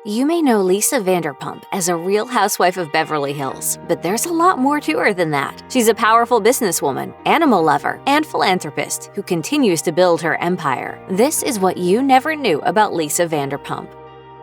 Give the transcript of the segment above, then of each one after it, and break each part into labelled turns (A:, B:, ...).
A: You may know Lisa Vanderpump as a Real Housewife of Beverly Hills, but there's a lot more to her than that. She's a powerful businesswoman, animal lover, and philanthropist who continues to build her empire. This is what you never knew about Lisa Vanderpump.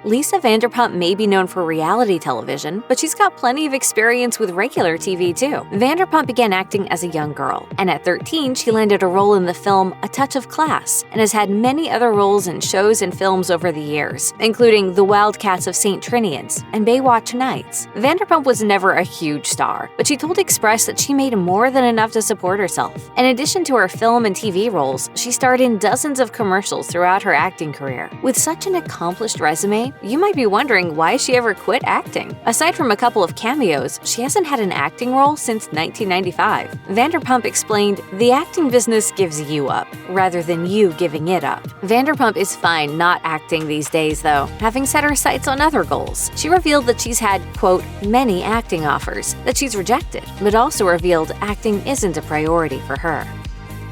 A: Lisa Vanderpump may be known for reality television, but she's got plenty of experience with regular TV too. Vanderpump began acting as a young girl, and at 13 she landed a role in the film A Touch of Class, and has had many other roles in shows and films over the years, including The Wildcats of St. Trinian's and Baywatch Nights. Vanderpump was never a huge star, but she told Express that she made more than enough to support herself. In addition to her film and TV roles, she starred in dozens of commercials throughout her acting career. With such an accomplished resume, you might be wondering why she ever quit acting. Aside from a couple of cameos, she hasn't had an acting role since 1995. Vanderpump explained, "The acting business gives you up, rather than you giving it up." Vanderpump is fine not acting these days, though, having set her sights on other goals. She revealed that she's had, quote, many acting offers that she's rejected, but also revealed acting isn't a priority for her.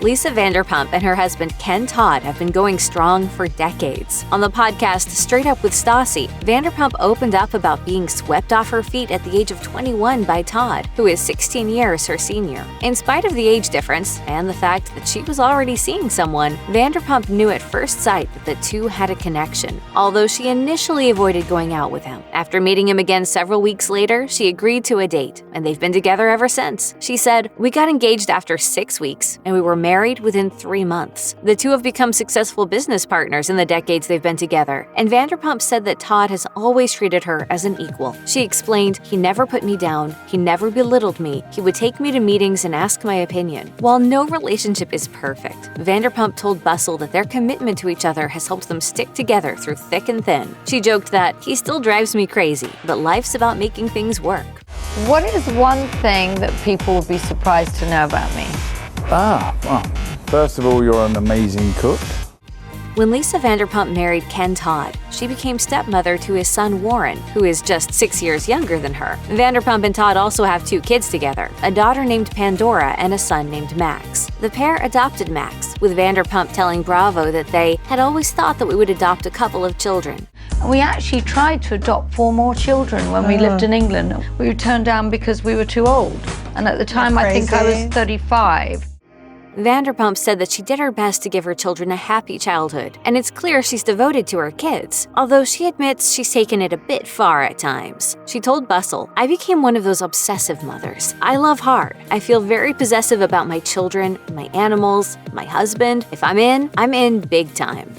A: Lisa Vanderpump and her husband Ken Todd have been going strong for decades. On the podcast Straight Up with Stassi, Vanderpump opened up about being swept off her feet at the age of 21 by Todd, who is 16 years her senior. In spite of the age difference and the fact that she was already seeing someone, Vanderpump knew at first sight that the two had a connection, although she initially avoided going out with him. After meeting him again several weeks later, she agreed to a date, and they've been together ever since. She said, "We got engaged after 6 weeks, and we were married within 3 months. The two have become successful business partners in the decades they've been together, and Vanderpump said that Todd has always treated her as an equal. She explained, "He never put me down, he never belittled me, he would take me to meetings and ask my opinion." While no relationship is perfect, Vanderpump told Bustle that their commitment to each other has helped them stick together through thick and thin. She joked that, "He still drives me crazy, but life's about making things work."
B: What is one thing that people would be surprised to know about me?
C: Well, first of all, you're an amazing cook.
A: When Lisa Vanderpump married Ken Todd, she became stepmother to his son Warren, who is just 6 years younger than her. Vanderpump and Todd also have 2 kids together, a daughter named Pandora and a son named Max. The pair adopted Max, with Vanderpump telling Bravo that they had always thought that we would adopt a couple of children.
B: We actually tried to adopt 4 more children when we lived in England. We were turned down because we were too old. And at the time, I think I was 35.
A: Vanderpump said that she did her best to give her children a happy childhood, and it's clear she's devoted to her kids, although she admits she's taken it a bit far at times. She told Bustle, "I became one of those obsessive mothers. I love hard. I feel very possessive about my children, my animals, my husband. If I'm in big time."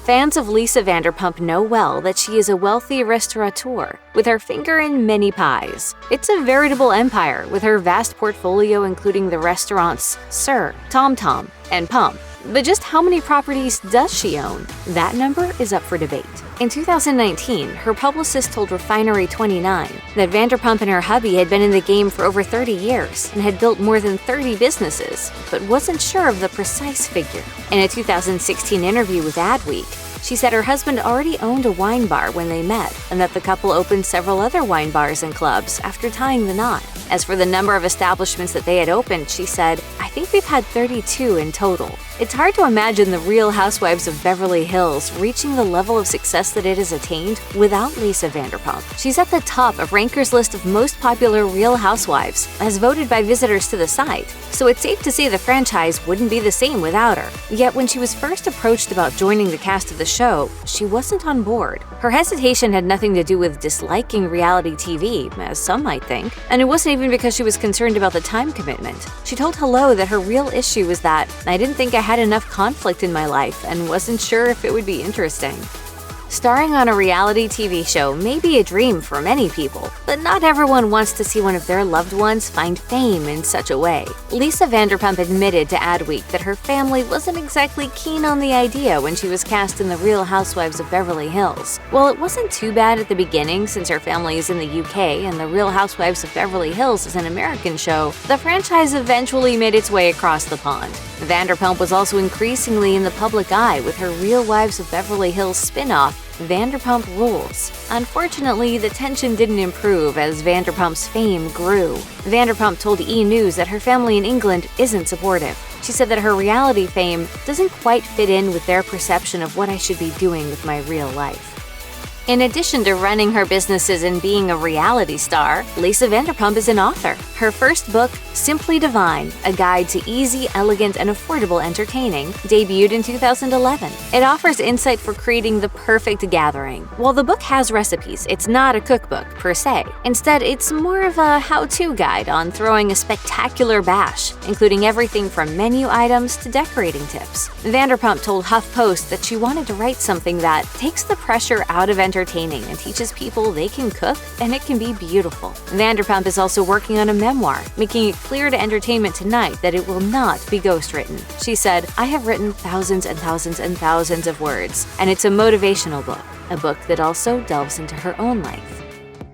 A: Fans of Lisa Vanderpump know well that she is a wealthy restaurateur with her finger in many pies. It's a veritable empire with her vast portfolio including the restaurants Sir, Tom Tom, and Pump. But just how many properties does she own? That number is up for debate. In 2019, her publicist told Refinery29 that Vanderpump and her hubby had been in the game for over 30 years and had built more than 30 businesses, but wasn't sure of the precise figure. In a 2016 interview with Adweek, she said her husband already owned a wine bar when they met, and that the couple opened several other wine bars and clubs after tying the knot. As for the number of establishments that they had opened, she said, "I think we've had 32 in total." It's hard to imagine the Real Housewives of Beverly Hills reaching the level of success that it has attained without Lisa Vanderpump. She's at the top of Ranker's list of most popular Real Housewives, as voted by visitors to the site, so it's safe to say the franchise wouldn't be the same without her. Yet when she was first approached about joining the cast of the show, she wasn't on board. Her hesitation had nothing to do with disliking reality TV, as some might think, and it wasn't even because she was concerned about the time commitment. She told Hello that her real issue was that, "I didn't think I had enough conflict in my life and wasn't sure if it would be interesting." Starring on a reality TV show may be a dream for many people, but not everyone wants to see one of their loved ones find fame in such a way. Lisa Vanderpump admitted to Adweek that her family wasn't exactly keen on the idea when she was cast in The Real Housewives of Beverly Hills. While it wasn't too bad at the beginning since her family is in the UK and The Real Housewives of Beverly Hills is an American show, the franchise eventually made its way across the pond. Vanderpump was also increasingly in the public eye with her Real Wives of Beverly Hills spin-off, Vanderpump Rules. Unfortunately, the tension didn't improve as Vanderpump's fame grew. Vanderpump told E! News that her family in England isn't supportive. She said that her reality fame doesn't quite fit in with their perception of what I should be doing with my real life. In addition to running her businesses and being a reality star, Lisa Vanderpump is an author. Her first book, Simply Divine, A Guide to Easy, Elegant, and Affordable Entertaining, debuted in 2011. It offers insight for creating the perfect gathering. While the book has recipes, it's not a cookbook per se. Instead, it's more of a how-to guide on throwing a spectacular bash, including everything from menu items to decorating tips. Vanderpump told HuffPost that she wanted to write something that takes the pressure out of entertaining and teaches people they can cook and it can be beautiful. Vanderpump is also working on a memoir, making it clear to Entertainment Tonight that it will not be ghostwritten. She said, "I have written thousands and thousands and thousands of words, and it's a motivational book, a book that also delves into her own life."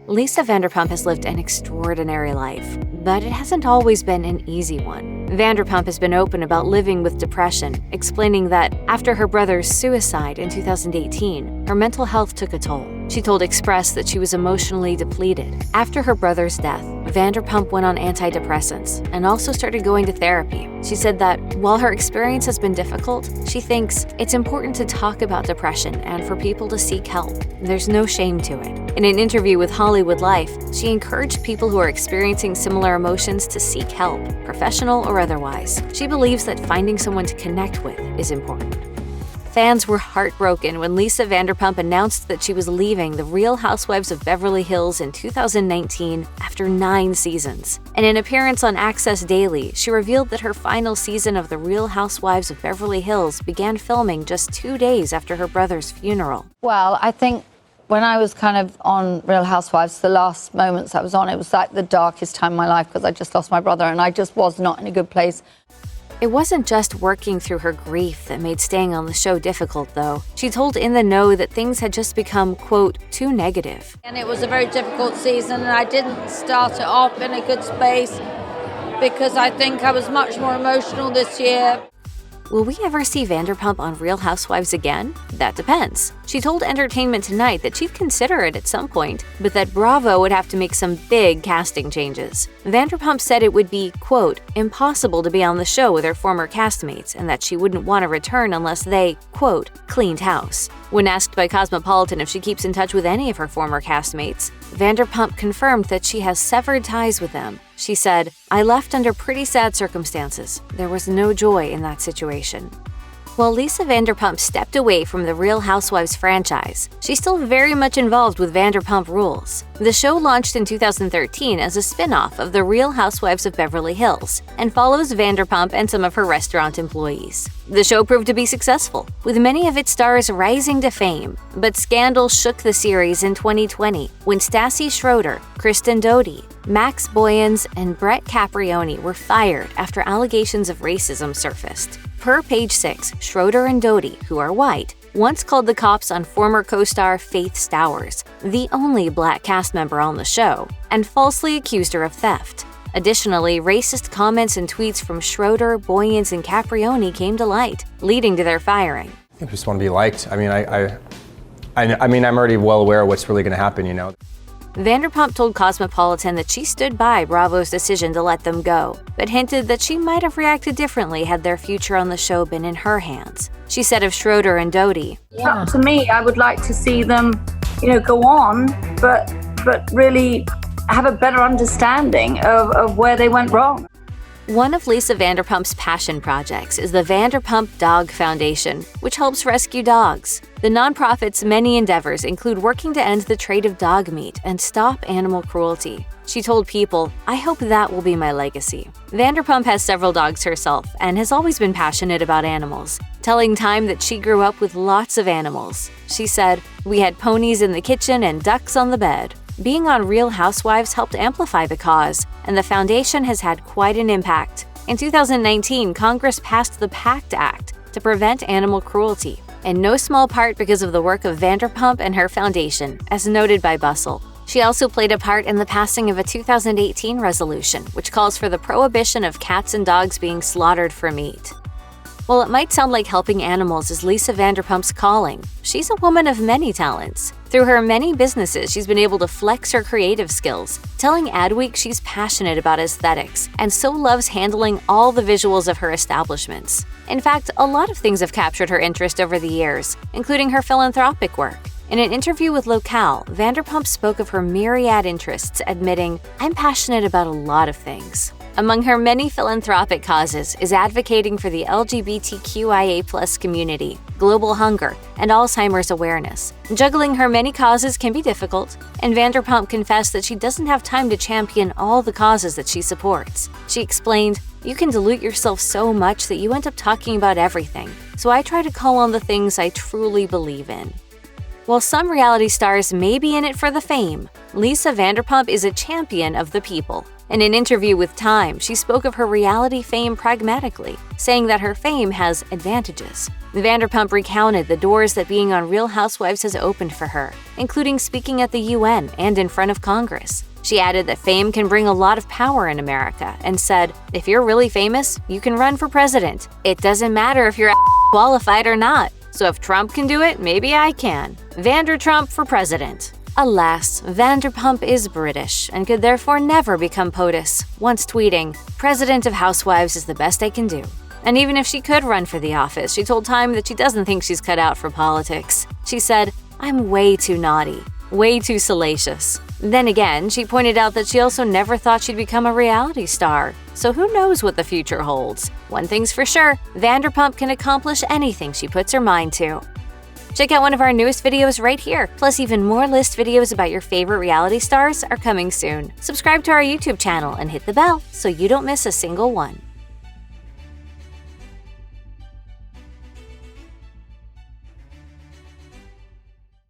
A: Lisa Vanderpump has lived an extraordinary life, but it hasn't always been an easy one. Vanderpump has been open about living with depression, explaining that after her brother's suicide in 2018, her mental health took a toll. She told Express that she was emotionally depleted. After her brother's death, Vanderpump went on antidepressants and also started going to therapy. She said that while her experience has been difficult, she thinks it's important to talk about depression and for people to seek help. There's no shame to it. In an interview with Hollywood Life, she encouraged people who are experiencing similar emotions to seek help, professional or otherwise. She believes that finding someone to connect with is important. Fans were heartbroken when Lisa Vanderpump announced that she was leaving The Real Housewives of Beverly Hills in 2019 after 9 seasons. In an appearance on Access Daily, she revealed that her final season of The Real Housewives of Beverly Hills began filming just 2 days after her brother's funeral.
B: Well, I think when I was kind of on Real Housewives, the last moments I was on, it was like the darkest time of my life because I just lost my brother and I just was not in a good place.
A: It wasn't just working through her grief that made staying on the show difficult, though. She told In the Know that things had just become, quote, too negative.
D: And it was a very difficult season, and I didn't start it off in a good space because I think I was much more emotional this year.
A: Will we ever see Vanderpump on Real Housewives again? That depends. She told Entertainment Tonight that she'd consider it at some point, but that Bravo would have to make some big casting changes. Vanderpump said it would be, quote, impossible to be on the show with her former castmates and that she wouldn't want to return unless they, quote, cleaned house. When asked by Cosmopolitan if she keeps in touch with any of her former castmates, Vanderpump confirmed that she has severed ties with them. She said, "I left under pretty sad circumstances. There was no joy in that situation." While Lisa Vanderpump stepped away from the Real Housewives franchise, she's still very much involved with Vanderpump Rules. The show launched in 2013 as a spin-off of the Real Housewives of Beverly Hills and follows Vanderpump and some of her restaurant employees. The show proved to be successful, with many of its stars rising to fame, but scandal shook the series in 2020 when Stassi Schroeder, Kristen Doute, Max Boyens, and Brett Caprioni were fired after allegations of racism surfaced. Per Page Six, Schroeder and Doute, who are white, once called the cops on former co-star Faith Stowers, the only black cast member on the show, and falsely accused her of theft. Additionally, racist comments and tweets from Schroeder, Boyens, and Caprioni came to light, leading to their firing.
E: I just want to be liked. I mean, I'm already well aware of what's really going to happen, you know.
A: Vanderpump told Cosmopolitan that she stood by Bravo's decision to let them go, but hinted that she might have reacted differently had their future on the show been in her hands. She said of Schroeder and Doute,
F: To me, I would like to see them, go on, but really have a better understanding of where they went wrong.
A: One of Lisa Vanderpump's passion projects is the Vanderpump Dog Foundation, which helps rescue dogs. The nonprofit's many endeavors include working to end the trade of dog meat and stop animal cruelty. She told People, "I hope that will be my legacy." Vanderpump has several dogs herself and has always been passionate about animals, telling Time that she grew up with lots of animals. She said, "We had ponies in the kitchen and ducks on the bed." Being on Real Housewives helped amplify the cause, and the foundation has had quite an impact. In 2019, Congress passed the PACT Act to prevent animal cruelty, in no small part because of the work of Vanderpump and her foundation, as noted by Bustle. She also played a part in the passing of a 2018 resolution, which calls for the prohibition of cats and dogs being slaughtered for meat. While it might sound like helping animals is Lisa Vanderpump's calling, she's a woman of many talents. Through her many businesses, she's been able to flex her creative skills, telling Adweek she's passionate about aesthetics and so loves handling all the visuals of her establishments. In fact, a lot of things have captured her interest over the years, including her philanthropic work. In an interview with Locale, Vanderpump spoke of her myriad interests, admitting, "I'm passionate about a lot of things." Among her many philanthropic causes is advocating for the LGBTQIA+ community, global hunger, and Alzheimer's awareness. Juggling her many causes can be difficult, and Vanderpump confessed that she doesn't have time to champion all the causes that she supports. She explained, "You can dilute yourself so much that you end up talking about everything, so I try to call on the things I truly believe in." While some reality stars may be in it for the fame, Lisa Vanderpump is a champion of the people. In an interview with Time, she spoke of her reality fame pragmatically, saying that her fame has advantages. Vanderpump recounted the doors that being on Real Housewives has opened for her, including speaking at the UN and in front of Congress. She added that fame can bring a lot of power in America and said, "If you're really famous, you can run for president. It doesn't matter if you're qualified or not. So if Trump can do it, maybe I can. Vandertrump for president." Alas, Vanderpump is British and could therefore never become POTUS, once tweeting, "President of Housewives is the best I can do." And even if she could run for the office, she told Time that she doesn't think she's cut out for politics. She said, "I'm way too naughty, way too salacious." Then again, she pointed out that she also never thought she'd become a reality star. So who knows what the future holds? One thing's for sure, Vanderpump can accomplish anything she puts her mind to. Check out one of our newest videos right here. Plus, even more list videos about your favorite reality stars are coming soon. Subscribe to our YouTube channel and hit the bell so you don't miss a single one.